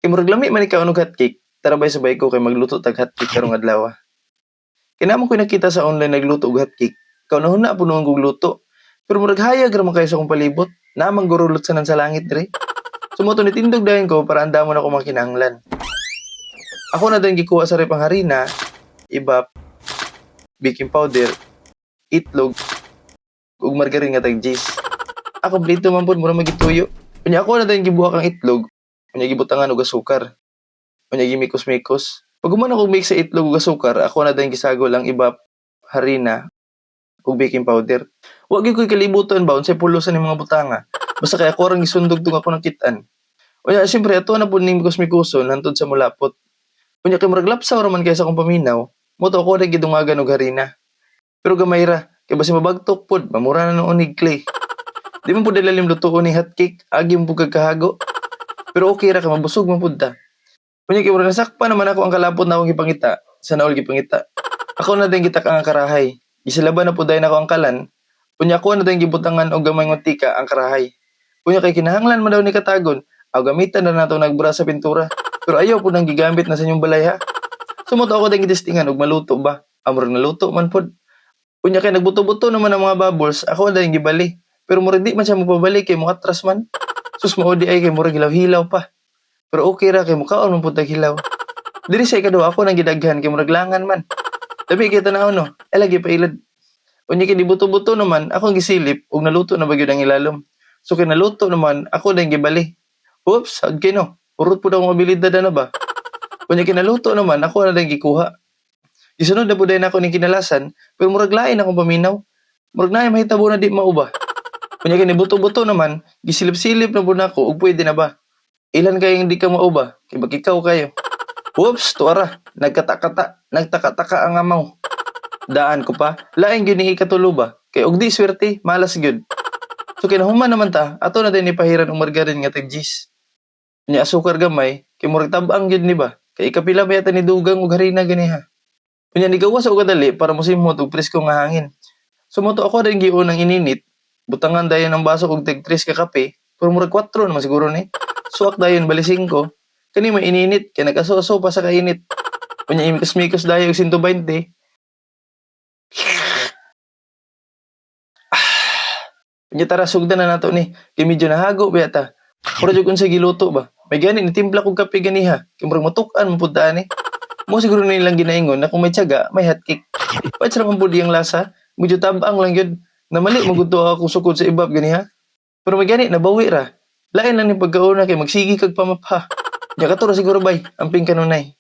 Kay murag lami man ikaw og hotcake, tara bay sabay ko kay magluto tag hotcake karong adlaw. Kinamo ko nakita sa online nagluto og hotcake. Kaunahuna puno ang kong luto. Pero murag hayag ra man kayo sa akong palibot. Namang gurulot sa nan sa langit diri. Sumoto ni tindog dayon ko para andamon ako makinahanglan. Ako na din gikuha sa repang harina, ibap, baking powder, itlog, ug margarine nga tag cheese. Ako blito man pud mura magituyo. Unya ako na din gibuhak ang itlog, unya gibutangan og asukar. Unya gimikos-mikos. Pag human ako mix sa itlog ug asukar, ako na din gisagol ang ibap, harina, ug baking powder. Wa gyud ko'y kalibutan ba unsay pulosan ni mga butanga. Basta kay ako rang gisundog tong ako nakitaan. Unya siyempre ato na pud ning mikos-mikoson hantod sa mulapot. Unya kay murag lapsaw ra man kay sa akong paminaw, mo to ako rin gidungagan og harina. Pero gamay ra, kay basi mabagtok pud, mamura na noon ni clay. Di man pud ilalim lutuon ni hotcake, agi mo pud kagkahago. Pero okay ra kay mabusog man pud ta. Unya kay murag nasakpa naman ako ang kalapot na akong gipangita, sa naol gipangita. Ako na din gitak ang karahay. Gisilaban na pud dayon ako ang kalan. Unya ako na din gibutangan og gamay nga tika ang karahay. Unya kay kinahanglan man daw ni katagon, aw gamitan na nato nagbura sa pintura. Pero ayaw po nang gigamit na sa inyong balay ha. Sumoto ako din gidistingan og maluto ba. Amor naluto man pod. Unya kay nagbuto-buto naman ang mga bubbles, ako na din gibali. Pero murag di man siya mapabalik kay mga atras man. Sus mao di ay kay murag hilaw-hilaw pa. Pero okay ra kay mukaon man pud tag hilaw. Diri sa ikaduha ako nang gidaghan kay murag langan man. Labi kay tanaw no. Ay lagi pa ilad. Unya kay dibuto-buto naman ako gisilip og naluto na ba gyud ang ilalom. So kay naluto naman ako din gibali. Oops, agkay no. Urot po daw ang abilidad na ba? Kunya kinaluto naman, ako na lang gikuha. Gisunod na po dahil ako ng kinalasan, pero murag lain akong paminaw. Murag na mahitabo na di mauba. Kunya kinibuto-buto naman, gisilip-silip na po na ako, ug pwede na ba? Ilan kayong di ka mauba? Kaya ikaw kayo. Whoops, tuara. Nagtaka-taka ang amaw. Daan ko pa, laing gyud ni ikatulo ba? Kay og di swerte, malas gyud. So kinahuman naman ta, ato na din ipahiran og margarine nga tag cheese. Nya asukar gamay, kay murag tabang gyud ni ba? Kay kapila ba yata ni dugang ug harina ganiha. Unya ni gawas og kadali para mosimhot og presko nga hangin. Sumoto ako din giunang ininit, butangan dayon ang baso og tig 3 ka kape, pero murag 4 naman siguro ni. Suwak dayon bali 5. Kani may ininit kay nagaso-so pa sa kainit. Unya imikos-mikos dayon og 120. Unya tara sugdan na nato ni, kay medyo nahago ba yata. Mura jud unsa giluto ba? May gani ni timpla kog kape ganiha. Kay murag matukan man pud ta ani. Mo siguro nilang ginaingon na kung may tiyaga, may hotcake. Pwede sa mga ang lasa, medyo tabang lang yun. Namali, maguto ako sukod sa ibab ganiha. Pero may gani, nabawi ra. Lain lang ni pagkauna kay magsigi kag pamapha. Nya kato ra siguro bay, amping kanunay.